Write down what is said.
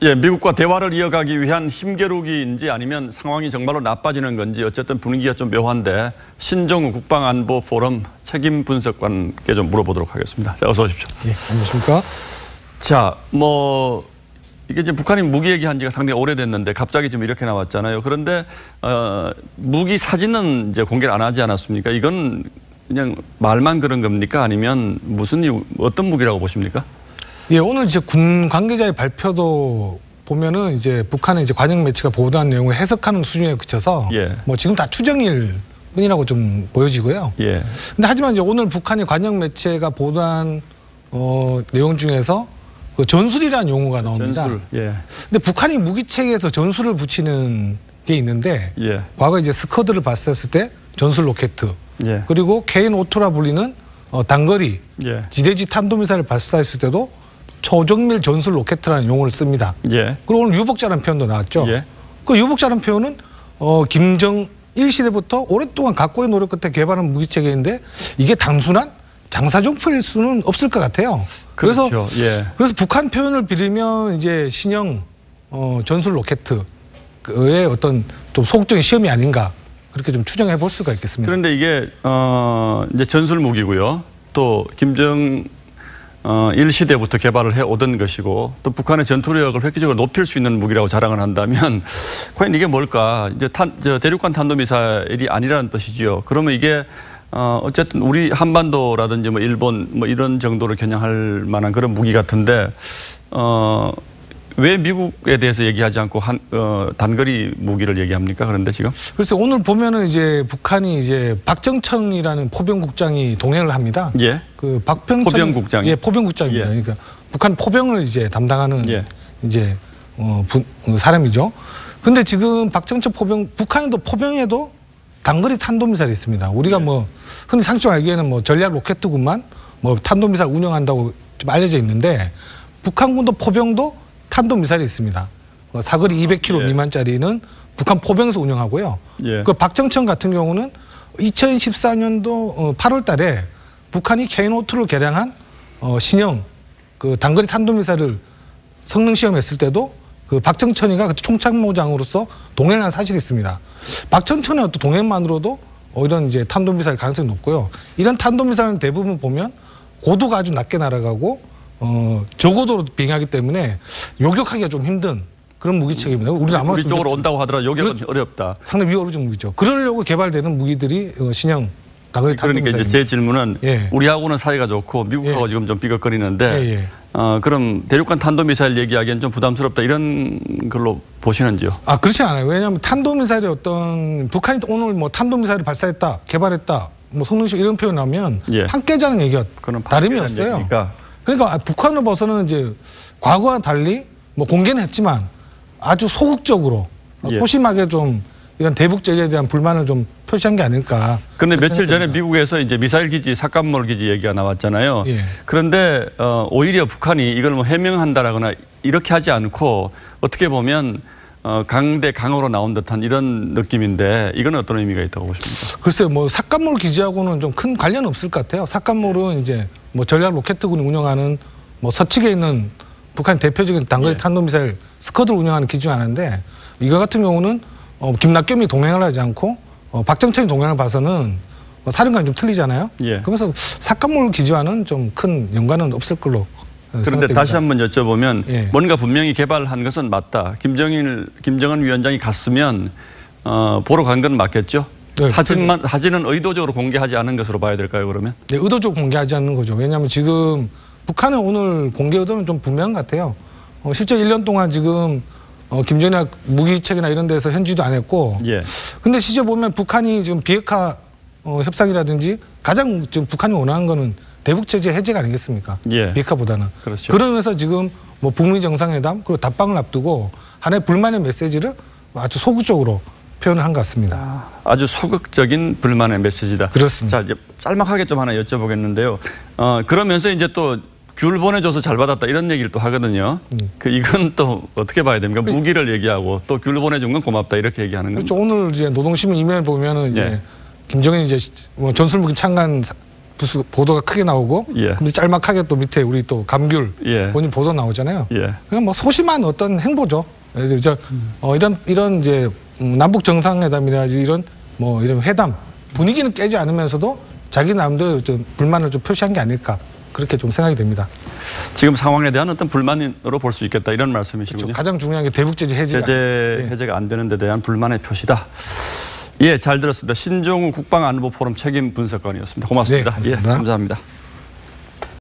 예, 미국과 대화를 이어가기 위한 힘겨루기인지 아니면 상황이 정말로 나빠지는 건지 어쨌든 분위기가 좀 묘한데 신정우 국방안보 포럼 책임 분석관께 좀 물어보도록 하겠습니다. 자, 어서 오십시오. 예, 안녕하십니까? 자, 이게 지금 북한이 무기 얘기한 지가 상당히 오래됐는데 갑자기 지금 이렇게 나왔잖아요. 그런데 무기 사진은 이제 공개를 안 하지 않았습니까? 이건 그냥 말만 그런 겁니까? 아니면 어떤 무기라고 보십니까? 예, 오늘 이제 군 관계자의 발표도 보면은 이제 북한의 이제 관영 매체가 보도한 내용을 해석하는 수준에 그쳐서 예. 지금 다 추정일 뿐이라고 좀 보여지고요. 예. 근데 하지만 이제 오늘 북한의 관영 매체가 보도한 내용 중에서 그 전술이라는 용어가 나옵니다. 전술. 예. 근데 북한이 무기 체계에서 전술을 붙이는 게 있는데 예. 과거 이제 스커드를 봤었을 때 전술 로켓, 예. 그리고 KN-5라 불리는 단거리 예. 지대지 탄도미사일을 발사했을 때도 초정밀 전술 로켓이라는 용어를 씁니다. 예. 그리고 오늘 유복자라는 표현도 나왔죠. 예. 그 유복자라는 표현은 김정일 시대부터 오랫동안 각고의 노력 끝에 개발한 무기체계인데 이게 단순한 장사정포일 수는 없을 것 같아요. 그렇죠. 그래서 예. 북한 표현을 빌리면 이제 신형 전술 로켓의 어떤 좀 소극적인 시험이 아닌가 그렇게 좀 추정해 볼 수가 있겠습니다. 그런데 이게 이제 전술 무기고요. 또 김정일 시대부터 개발을 해 오던 것이고 또 북한의 전투력을 획기적으로 높일 수 있는 무기라고 자랑을 한다면 과연 이게 뭘까? 이제 대륙간 탄도미사일이 아니라는 뜻이지요. 그러면 이게 어쨌든 우리 한반도라든지 일본 이런 정도를 겨냥할 만한 그런 무기 같은데 왜 미국에 대해서 얘기하지 않고 단거리 무기를 얘기합니까? 그런데 지금? 글쎄 오늘 보면은 이제 북한이 이제 박정천이라는 포병국장이 동행을 합니다. 예. 그 박병천 포병국장. 예, 포병국장입니다. 예. 그러니까 북한 포병을 이제 담당하는 예. 이제 사람이죠. 근데 지금 박정천 북한에도 포병에도 단거리 탄도미사일이 있습니다. 우리가 예. 흔히 상식적으로 알기에는 전략 로켓군만 탄도미사일 운영한다고 좀 알려져 있는데 북한군도 포병도 탄도미사일이 있습니다. 사거리 200km 예. 미만짜리는 북한 포병에서 운영하고요. 예. 그 박정천 같은 경우는 2014년도 8월 달에 북한이 KN-5를 개량한 신형 그 단거리 탄도미사일을 성능 시험했을 때도 그 박정천이가 그때 총참모장으로서 동행을 한 사실이 있습니다. 박정천의 어떤 동행만으로도 이런 이제 탄도미사일 가능성이 높고요. 이런 탄도미사일은 대부분 보면 고도가 아주 낮게 날아가고 저고도로 비행하기 때문에 요격하기가 좀 힘든 그런 무기체계입니다. 우리 쪽으로 온다고 하더라도 요격은 어렵다. 상당히 위협적인 무기죠. 그러려고 개발되는 무기들이 신형 단거리 탄도미사일. 그러니까 이제 제 질문은 예. 우리하고는 사이가 좋고 미국하고 예. 지금 좀 비걱거리는데 예. 그럼 대륙간 탄도미사일 얘기하기엔 좀 부담스럽다 이런 걸로 보시는지요? 그렇지 않아요. 왜냐하면 탄도미사일의 북한이 오늘 탄도미사일을 발사했다, 개발했다, 성능시험 이런 표현 나오면 예. 판 깨자는 얘기가 다름이 없어요. 얘기니까. 그러니까 북한을 봐서는 이제 과거와 달리 공개는 했지만 아주 소극적으로 예. 소심하게 좀 이런 대북 제재에 대한 불만을 좀 표시한 게 아닐까. 그런데 며칠 전에 미국에서 이제 미사일 기지, 삭감몰 기지 얘기가 나왔잖아요. 예. 그런데 오히려 북한이 이걸 해명한다라거나 이렇게 하지 않고 어떻게 보면 강대 강으로 나온 듯한 이런 느낌인데 이건 어떤 의미가 있다고 보십니까? 글쎄요, 삭감몰 기지하고는 좀 큰 관련은 없을 것 같아요. 삭감몰은 이제 전략 로켓군이 운영하는 서측에 있는 북한 대표적인 단거리 예. 탄도미사일 스커드를 운영하는 기지 중 하나인데 이거 같은 경우는 김낙겸이 동행을 하지 않고 박정천이 동행을 봐서는 사령관이 좀 틀리잖아요. 예. 그래서 삭감몰 기지와는 좀 큰 연관은 없을 걸로 그런데 생각됩니다. 다시 한번 여쭤보면 예. 뭔가 분명히 개발한 것은 맞다. 김정은 위원장이 갔으면 보러 간 건 맞겠죠? 네, 사진은 의도적으로 공개하지 않은 것으로 봐야 될까요, 그러면? 네, 의도적으로 공개하지 않는 거죠. 왜냐하면 지금 북한의 오늘 공개 의도는 좀 분명한 것 같아요. 실제 1년 동안 지금 김정일 무기체계나 이런 데서 현지도 안 했고 예. 근데 실제 보면 북한이 지금 비핵화 협상이라든지 가장 지금 북한이 원하는 거는 대북제재 해제가 아니겠습니까? 예. 비핵화보다는. 그렇죠. 그러면서 지금 북미 정상회담 그리고 답방을 앞두고 하나의 불만의 메시지를 아주 소극적으로 표현을 한 것 같습니다. 아주 소극적인 불만의 메시지다. 그렇습니다. 자, 이제 짤막하게 좀 하나 여쭤보겠는데요. 그러면서 이제 또 귤 보내줘서 잘 받았다 이런 얘기를 또 하거든요. 이건 또 어떻게 봐야 됩니까? 무기를 얘기하고 또 귤 보내준 건 고맙다 이렇게 얘기하는 거죠. 그렇죠. 오늘 이제 노동신문 이메일 보면은 이제 예. 김정은이 이제 전술무기 창간 보도가 크게 나오고, 예. 근데 짤막하게 또 밑에 우리 또 감귤 예. 본인 보도 나오잖아요. 예. 그냥 뭐 소심한 어떤 행보죠. 그래서 이런 이제 남북 정상회담이라든지 이런 회담 분위기는 깨지 않으면서도 자기 나름대로 좀 불만을 좀 표시한 게 아닐까 그렇게 좀 생각이 됩니다. 지금 상황에 대한 어떤 불만으로 볼 수 있겠다 이런 말씀이시군요. 그렇죠. 가장 중요한 게 대북 제재 해제가 안 되는 데 대한 불만의 표시다. 예, 잘 들었습니다. 신종우 국방안보 포럼 책임 분석관이었습니다. 고맙습니다. 네, 감사합니다. 예, 감사합니다.